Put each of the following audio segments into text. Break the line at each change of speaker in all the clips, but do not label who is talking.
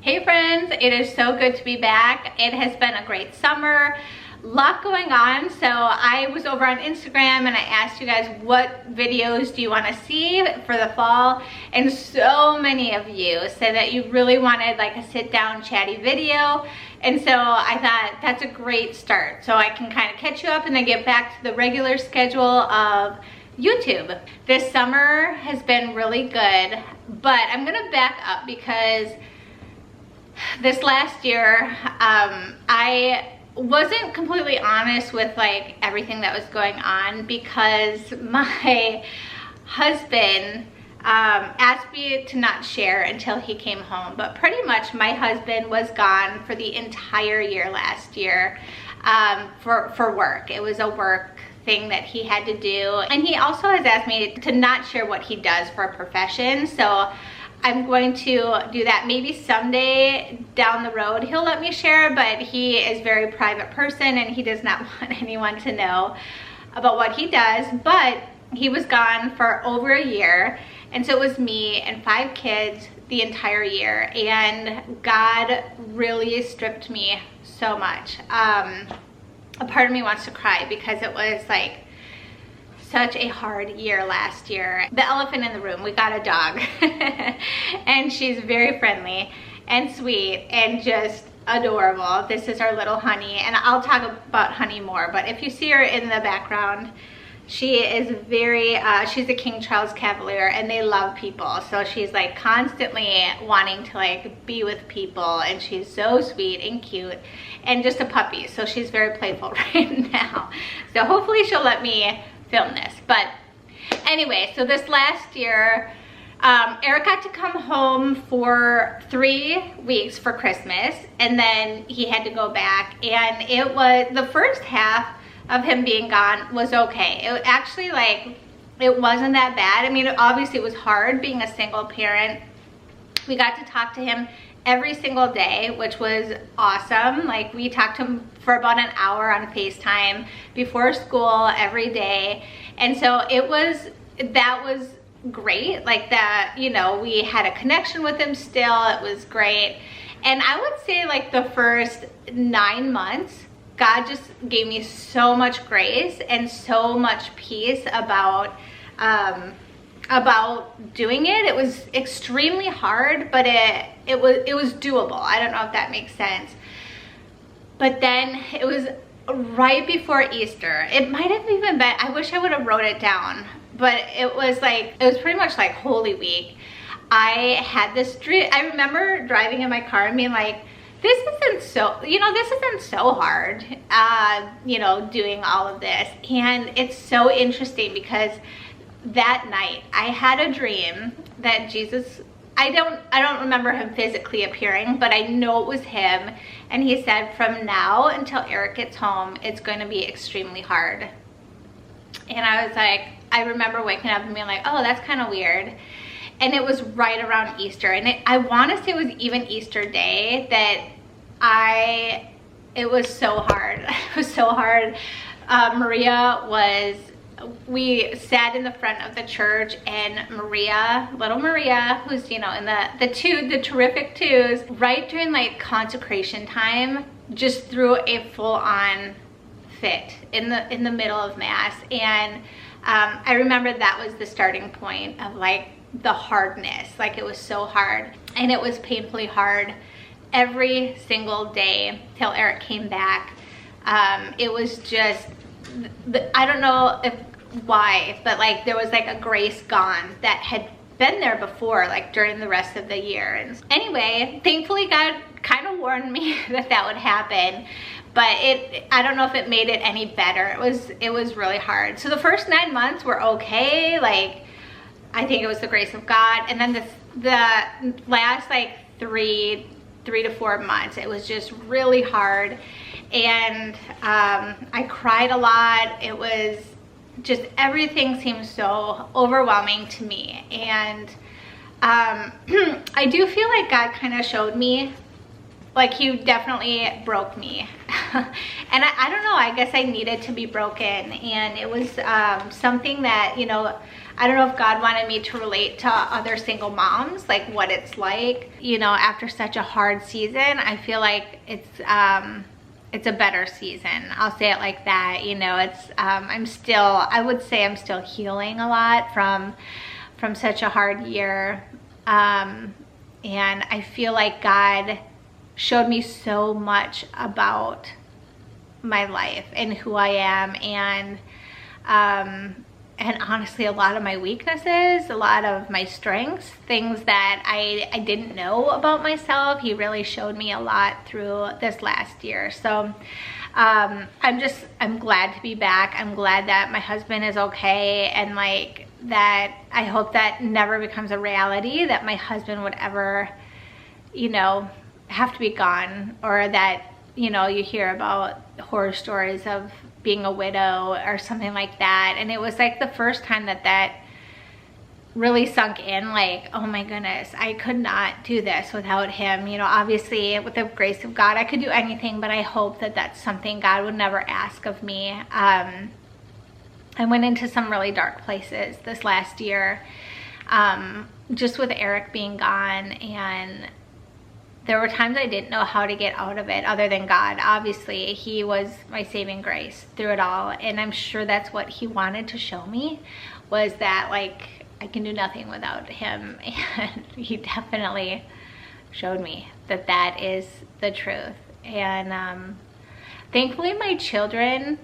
Hey friends, it is so good to be back. It has been a great summer, lot going on. So I was over on Instagram and I asked you guys what videos do you want to see for the fall, and so many of you said that you really wanted like a sit down chatty video, and so I thought that's a great start so I can kind of catch you up and then get back to the regular schedule of YouTube. This summer has been really good, but I'm gonna back up because this last year I wasn't completely honest with like everything that was going on because my husband asked me to not share until he came home. But pretty much my husband was gone for the entire year last year for work. It was a work thing that he had to do, and he also has asked me to not share what he does for a profession. So I'm going to do that maybe someday down the road. He'll let me share, but he is a very private person and he does not want anyone to know about what he does. But he was gone for over a year, and so it was me and 5 kids the entire year, and God really stripped me so much. A part of me wants to cry because it was like such a hard year last year. The elephant in the room, we got a dog and she's very friendly and sweet and just adorable. This is our little Honey, and I'll talk about Honey more, but if you see her in the background, she is very, she's a King Charles Cavalier and they love people. So she's like constantly wanting to like be with people, and she's so sweet and cute and just a puppy. So she's very playful right now. So hopefully she'll let me film this. But anyway, so this last year, Eric got to come home for 3 weeks for Christmas, and then he had to go back, and it was the first half of him being gone was okay. It actually, like, it wasn't that bad. I mean, obviously it was hard being a single parent. We got to talk to him every single day, which was awesome. Like, we talked to him for about an hour on FaceTime before school every day, and so that was great. Like, that, you know, we had a connection with him still. It was great. And I would say like the first 9 months, God just gave me so much grace and so much peace about doing it. It was extremely hard, but it was doable. I don't know if that makes sense. But then it was right before Easter. It might have even been, I wish I would have wrote it down, but it was pretty much like Holy Week. I had this dream. I remember driving in my car and being like, this isn't so hard, doing all of this. And it's so interesting because that night I had a dream that Jesus, I don't remember him physically appearing, but I know it was him. And he said, from now until Eric gets home, it's going to be extremely hard. And I was like, I remember waking up and being like, oh, that's kind of weird. And it was right around Easter, and I want to say it was even Easter Day that it was so hard. It was so hard. We sat in the front of the church, and little Maria, who's, in the terrific twos, right during like consecration time, just threw a full-on fit in the middle of Mass. And I remember that was the starting point of like the hardness. Like, it was so hard, and it was painfully hard every single day till Eric came back. It was just, I don't know why, but like there was like a grace gone that had been there before, like during the rest of the year. And anyway, thankfully God kind of warned me that would happen, but I don't know if it made it any better. It was really hard. So the first 9 months were okay. Like, I think it was the grace of God. And then the last like 3 to 4 months, it was just really hard. And I cried a lot. It was just, everything seemed so overwhelming to me. And I do feel like God kind of showed me, like, he definitely broke me. And I don't know, I guess I needed to be broken. And it was something that, I don't know if God wanted me to relate to other single moms, like what it's like, you know, after such a hard season. I feel like it's a better season. I'll say it like that. You know, I would say I'm still healing a lot from such a hard year. And I feel like God showed me so much about my life and who I am, and honestly a lot of my weaknesses, a lot of my strengths, things that I didn't know about myself. He really showed me a lot through this last year. So I'm glad to be back. I'm glad that my husband is okay, and like that I hope that never becomes a reality, that my husband would ever, you know, have to be gone, or that, you know, you hear about horror stories of being a widow or something like that. And it was like the first time that really sunk in, like, oh my goodness, I could not do this without him. You know, obviously with the grace of God I could do anything, but I hope that that's something God would never ask of me. I went into some really dark places this last year, just with Eric being gone, and there were times I didn't know how to get out of it other than God. Obviously, he was my saving grace through it all. And I'm sure that's what he wanted to show me, was that like I can do nothing without him. And he definitely showed me that that is the truth. And thankfully my children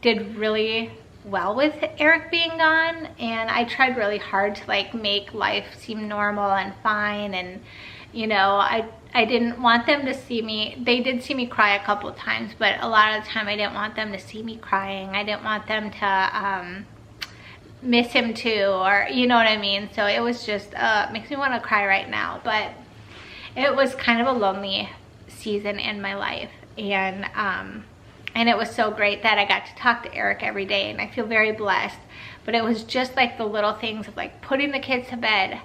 did really well with Eric being gone. And I tried really hard to like make life seem normal and fine. And you know, I didn't want them to see me. They did see me cry a couple of times, but a lot of the time I didn't want them to see me crying. I didn't want them to miss him too, or you know what I mean? So it was just, makes me want to cry right now. But it was kind of a lonely season in my life. And it was so great that I got to talk to Eric every day, and I feel very blessed. But it was just like the little things of like putting the kids to bed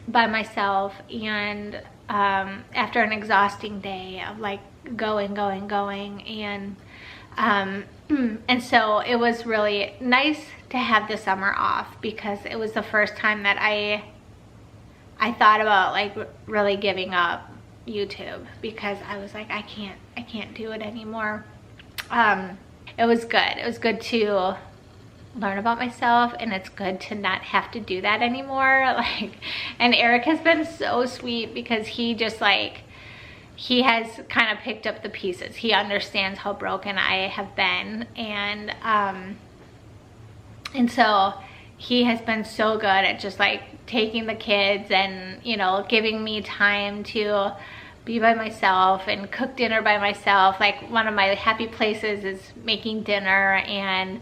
by myself, and after an exhausting day of like going, and so it was really nice to have the summer off, because it was the first time that I thought about like really giving up YouTube, because I was like, I can't do it anymore. It was good to learn about myself, and it's good to not have to do that anymore. Like, and Eric has been so sweet, because he just like, he has kind of picked up the pieces. He understands how broken I have been, and so he has been so good at just like taking the kids and, you know, giving me time to be by myself and cook dinner by myself. Like, one of my happy places is making dinner, and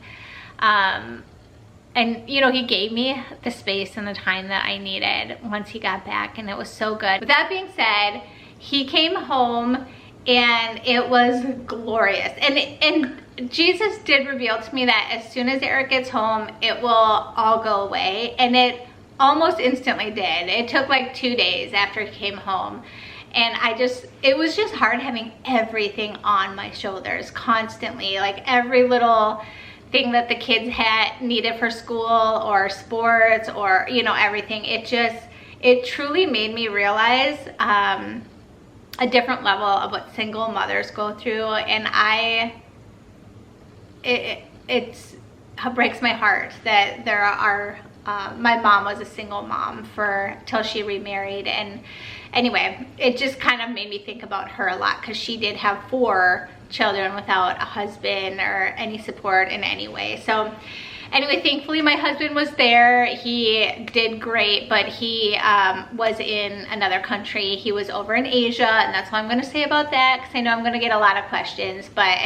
you know, he gave me the space and the time that I needed once he got back, and it was so good. With that being said, he came home and it was glorious. And Jesus did reveal to me that as soon as Eric gets home, it will all go away. And it almost instantly did. It took like 2 days after he came home. And it was just hard having everything on my shoulders constantly, like every little thing that the kids had needed for school or sports, or, you know, everything. It truly made me realize a different level of what single mothers go through. And it breaks my heart that there are, my mom was a single mom till she remarried. And anyway, it just kind of made me think about her a lot, because she did have 4 children without a husband or any support in any way. So anyway, thankfully my husband was there. He did great, but he was in another country. He was over in Asia, and that's all I'm going to say about that, because I know I'm going to get a lot of questions. But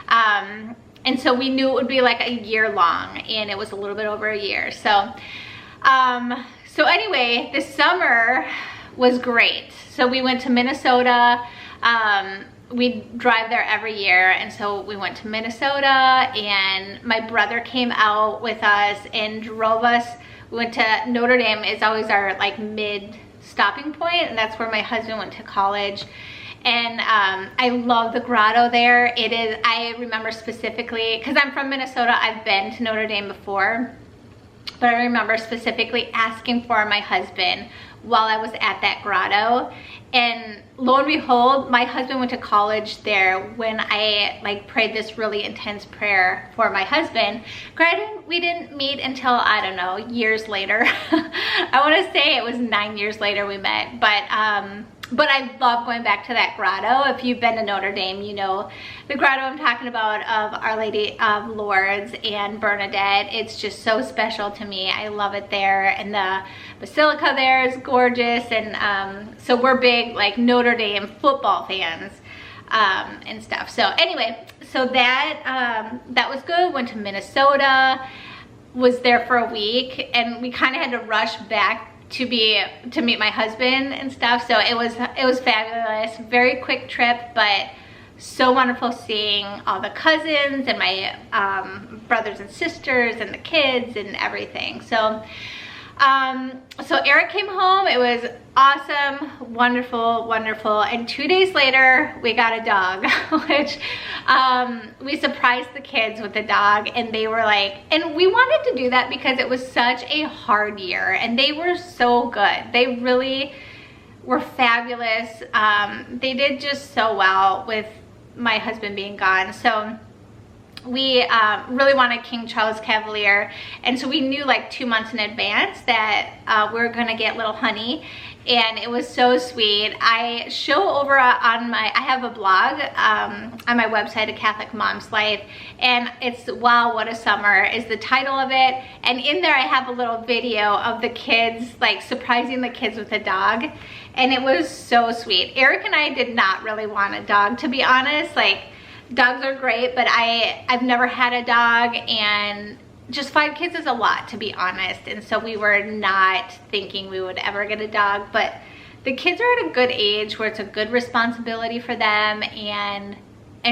and so we knew it would be like a year long, and it was a little bit over a year. So anyway, this summer was great. So we went to Minnesota. We drive there every year, and so we went to Minnesota, and my brother came out with us and drove us. We went to Notre Dame. Is always our like mid stopping point, and that's where my husband went to college. And I love the grotto there. It is, I remember specifically, because I'm from Minnesota, I've been to Notre Dame before, But I remember specifically asking for my husband while I was at that grotto. And lo and behold, my husband went to college there when I like prayed this really intense prayer for my husband. Granted, we didn't meet until, I don't know, years later. I want to say it was 9 years later we met, but I love going back to that grotto. If you've been to Notre Dame, you know the grotto I'm talking about of Our Lady of Lourdes and Bernadette. It's just so special to me. I love it there. And the basilica there is gorgeous. And so we're big like Notre Dame football fans and stuff. So anyway, so that was good. Went to Minnesota, was there for a week, and we kind of had to rush back to meet my husband and stuff. So it was fabulous. Very quick trip, but so wonderful seeing all the cousins and my brothers and sisters and the kids and everything. So Eric came home. It was awesome, wonderful, wonderful. And 2 days later, we got a dog, which we surprised the kids with the dog, and they were like, and we wanted to do that because it was such a hard year, and they were so good. They really were fabulous. They did just so well with my husband being gone. So we really wanted King Charles Cavalier, and so we knew like 2 months in advance that we were gonna get little Honey, and it was so sweet. I show over on I have a blog on my website, A Catholic Mom's Life, and it's Wow What a Summer is the title of it, and in there I have a little video of the kids like surprising the kids with a dog, and it was so sweet. Eric and I did not really want a dog, to be honest. Like, dogs are great, but I've never had a dog, and just 5 kids is a lot, to be honest. And so we were not thinking we would ever get a dog, but the kids are at a good age where it's a good responsibility for them, and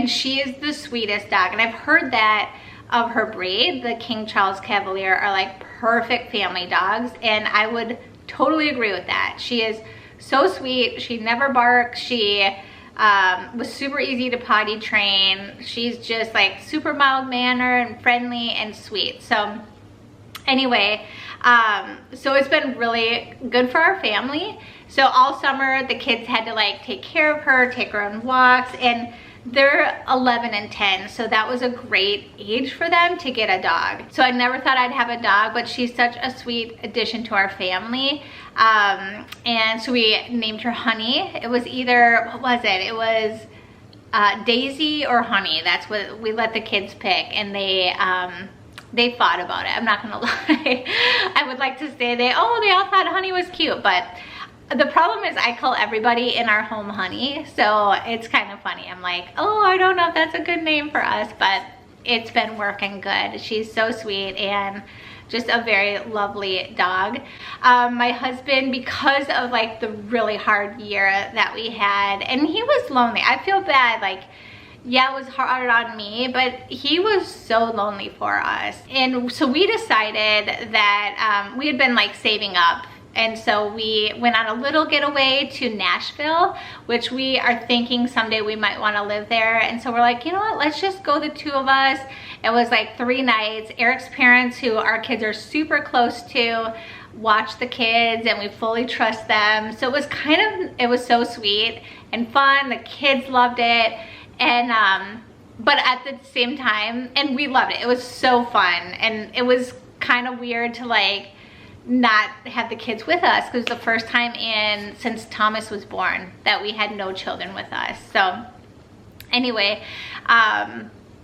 she is the sweetest dog. And I've heard that of her breed, the King Charles Cavalier, are like perfect family dogs, and I would totally agree with that. She is so sweet. She never barks. She was super easy to potty train. She's just like super mild mannered and friendly and sweet. So anyway, so it's been really good for our family. So all summer the kids had to like take care of her, take her on walks, and they're 11 and 10, so that was a great age for them to get a dog. So I never thought I'd have a dog, but she's such a sweet addition to our family. And so we named her Honey. It was either, what was it? It was Daisy or Honey. That's what we let the kids pick, and they fought about it. I'm not gonna lie. I would like to say they all thought Honey was cute, but the problem is I call everybody in our home Honey, so it's kind of funny. I'm like, oh, I don't know if that's a good name for us, but it's been working good. She's so sweet and just a very lovely dog. My husband, because of like the really hard year that we had, and he was lonely. I feel bad, like, yeah, it was hard on me, but he was so lonely for us. And so we decided that we had been like saving up, and so we went on a little getaway to Nashville, which we are thinking someday we might want to live there. And so we're like, you know what, let's just go, the 2 of us. It was like 3 nights. Eric's parents, who our kids are super close to, watch the kids, and we fully trust them. So it was so sweet and fun. The kids loved it, and but at the same time, and we loved it. It was so fun, and it was kind of weird to like not have the kids with us, because the first time since Thomas was born that we had no children with us. So anyway,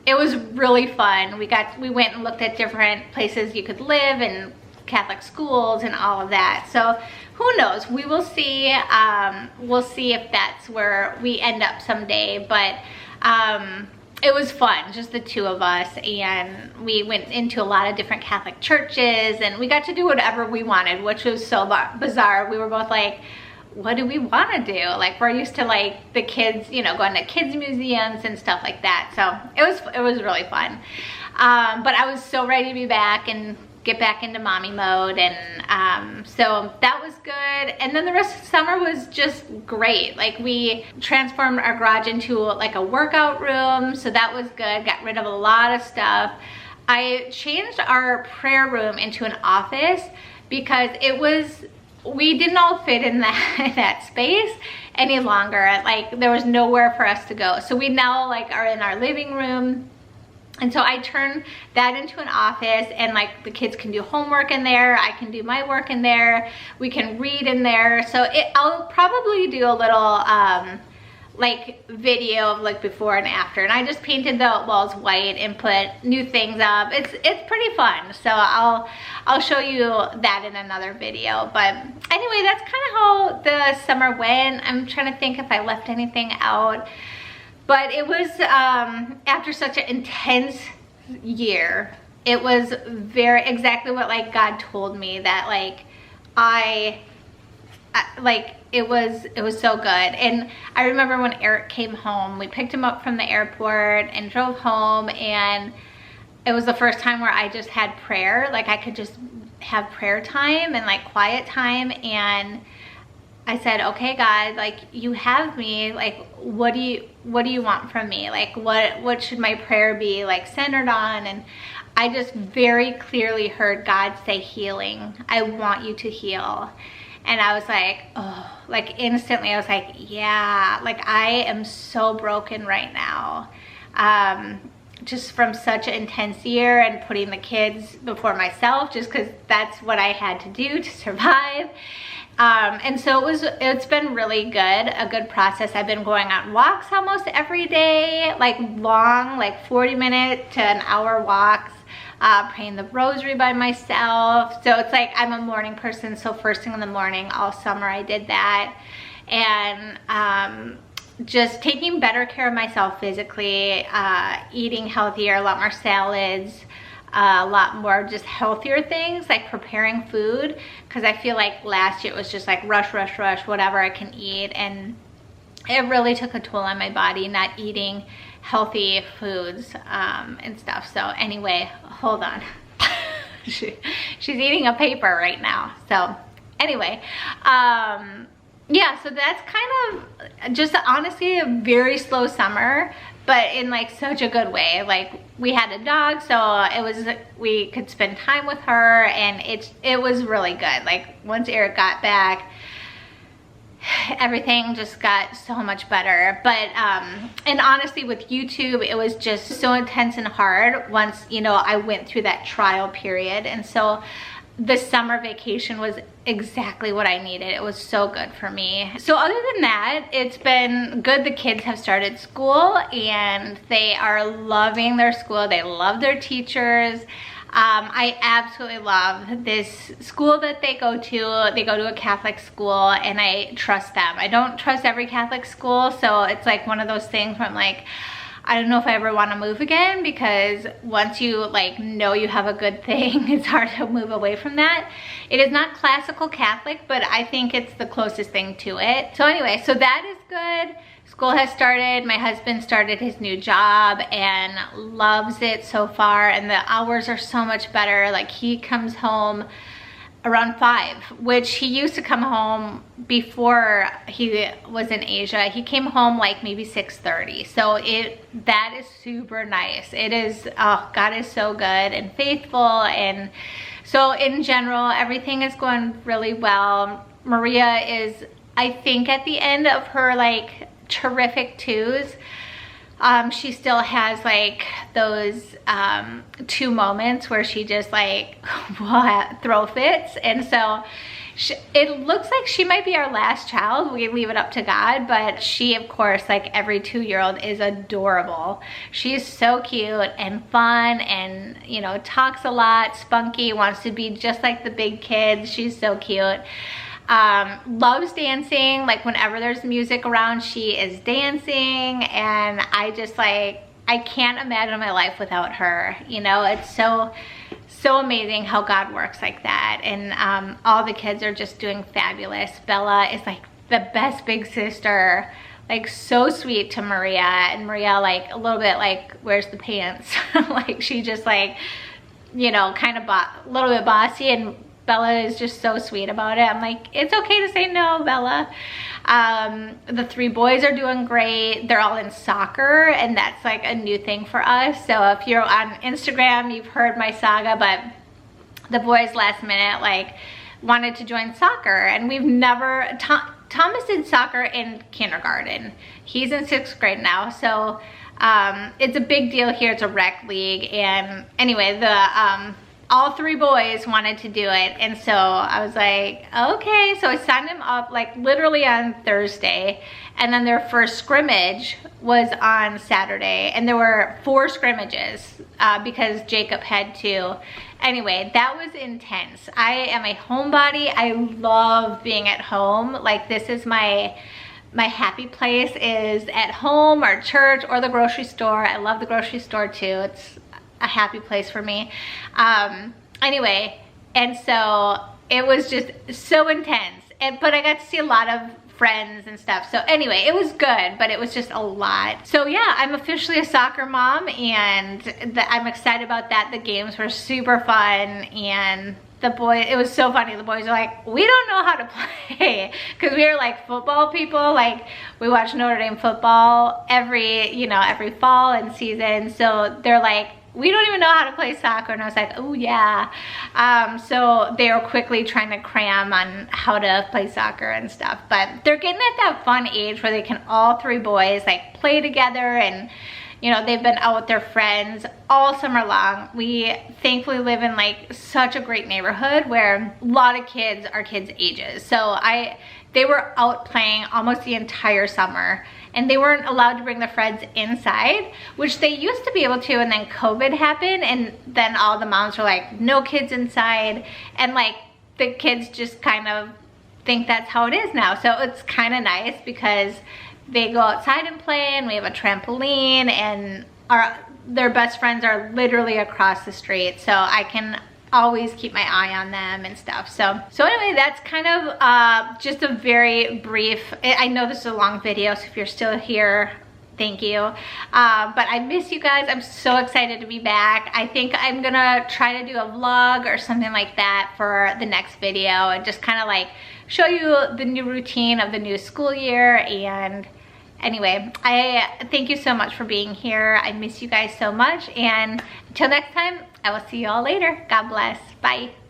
it was really fun. We went and looked at different places you could live and Catholic schools and all of that. So who knows? We will see. We'll see if that's where we end up someday. But it was fun, just the 2 of us, and we went into a lot of different Catholic churches, and we got to do whatever we wanted, which was so bizarre. We were both like, what do we want to do? Like, we're used to like the kids, you know, going to kids museums and stuff like that. So it was really fun. But I was so ready to be back and get back into mommy mode, and so that was good. And then the rest of the summer was just great. Like, we transformed our garage into like a workout room, so that was good. Got rid of a lot of stuff. I changed our prayer room into an office because we didn't all fit in that space any longer. Like there was nowhere for us to go. So we now like are in our living room. And so I turned that into an office, and like the kids can do homework in there. I can do my work in there. We can read in there. So I'll probably do a little like video of like before and after. And I just painted the walls white and put new things up. It's pretty fun. So I'll show you that in another video. But anyway, that's kind of how the summer went. I'm trying to think if I left anything out. But it was, after such an intense year, it was exactly what like God told me, that like it was so good. And I remember when Eric came home, we picked him up from the airport and drove home, and it was the first time where I just had prayer. Like I could just have prayer time and like quiet time, and I said, okay, God, like you have me, like what do you want from me? Like what should my prayer be like centered on? And I just very clearly heard God say healing. I want you to heal. And I was like, oh, like instantly I was like, yeah, like I am so broken right now. Just from such an intense year and putting the kids before myself, just because that's what I had to do to survive. And so it's been really good, a good process. I've been going on walks almost every day, like long, like 40-minute to an hour walks, praying the rosary by myself. So it's like I'm a morning person, so first thing in the morning all summer I did that. And just taking better care of myself physically, eating healthier, a lot more salads, a lot more just healthier things, like preparing food, because I feel like last year it was just like rush, whatever I can eat, and it really took a toll on my body not eating healthy foods and stuff. So anyway, hold on. She's eating a paper right now. So anyway, yeah, so that's kind of just honestly a very slow summer, but in like such a good way. Like we had a dog, so we could spend time with her, and it was really good. Like once Eric got back, everything just got so much better. But and honestly with YouTube, it was just so intense and hard once, you know, I went through that trial period. And so the summer vacation was exactly what I needed. It was so good for me. So other than that, it's been good. The kids have started school and they are loving their school. They love their teachers. I absolutely love this school that they go to. They go to a Catholic school, and I trust them. I don't trust every Catholic school, so it's like one of those things where I'm like, I don't know if I ever want to move again, because once you like know you have a good thing, it's hard to move away from that. It is not classical Catholic, but I think it's the closest thing to it. So anyway, so that is good. School has started. My husband started his new job and loves it so far, and the hours are so much better. Like he comes home around 5, which he used to come home before he was in Asia. He came home like maybe 6:30. So that is super nice. It is, oh, God is so good and faithful. And so in general, everything is going really well. Maria is, I think, at the end of her like terrific 2s. She still has like those 2 moments where she just like throw fits, and so it looks like she might be our last child. We leave it up to God, but she, of course, like every 2-year-old, is adorable. She's so cute and fun, and you know, talks a lot, spunky, wants to be just like the big kids. She's so cute. Loves dancing. Like whenever there's music around, she is dancing, and I just like, I can't imagine my life without her. You know, it's so amazing how God works like that. And all the kids are just doing fabulous. Bella is like the best big sister, like so sweet to Maria, and Maria like a little bit like, where's the pants? Like she just like, you know, kind of a little bit bossy, and Bella is just so sweet about it. I'm like, it's okay to say no, Bella. The 3 boys are doing great. They're all in soccer, and that's like a new thing for us. So if you're on Instagram, you've heard my saga, but the boys last minute like wanted to join soccer, and we've never, Thomas did soccer in kindergarten. He's in 6th grade now, so it's a big deal here. It's a rec league, and anyway, all 3 boys wanted to do it, and so I was like, okay. So I signed them up like literally on Thursday, and then their first scrimmage was on Saturday, and there were 4 scrimmages because Jacob had to. Anyway, that was intense. I am a homebody. I love being at home. Like, this is my happy place, is at home or church or the grocery store. I love the grocery store too. It's a happy place for me. Anyway, and so it was just so intense, but I got to see a lot of friends and stuff. So anyway, it was good, but it was just a lot. So yeah, I'm officially a soccer mom, and I'm excited about that. The games were super fun, and the boys, it was so funny. The boys are like, we don't know how to play, because we are like football people. Like, we watch Notre Dame football every fall and season. So they're like, we don't even know how to play soccer. And I was like, oh yeah. So they were quickly trying to cram on how to play soccer and stuff. But they're getting at that fun age where they can, all 3 boys, like play together, and they've been out with their friends all summer long. We thankfully live in like such a great neighborhood where a lot of kids are kids' ages. So they were out playing almost the entire summer, and they weren't allowed to bring their friends inside, which they used to be able to, and then COVID happened, and then all the moms were like, no kids inside, and like the kids just kind of think that's how it is now. So it's kind of nice because they go outside and play, and we have a trampoline, and their best friends are literally across the street, so I can always keep my eye on them and stuff. So anyway, that's kind of just a very brief, I know this is a long video, so if you're still here, thank you. But I miss you guys. I'm so excited to be back. I think I'm gonna try to do a vlog or something like that for the next video, and just kind of like show you the new routine of the new school year. And anyway, I thank you so much for being here. I miss you guys so much, and until next time, I will see you all later. God bless. Bye.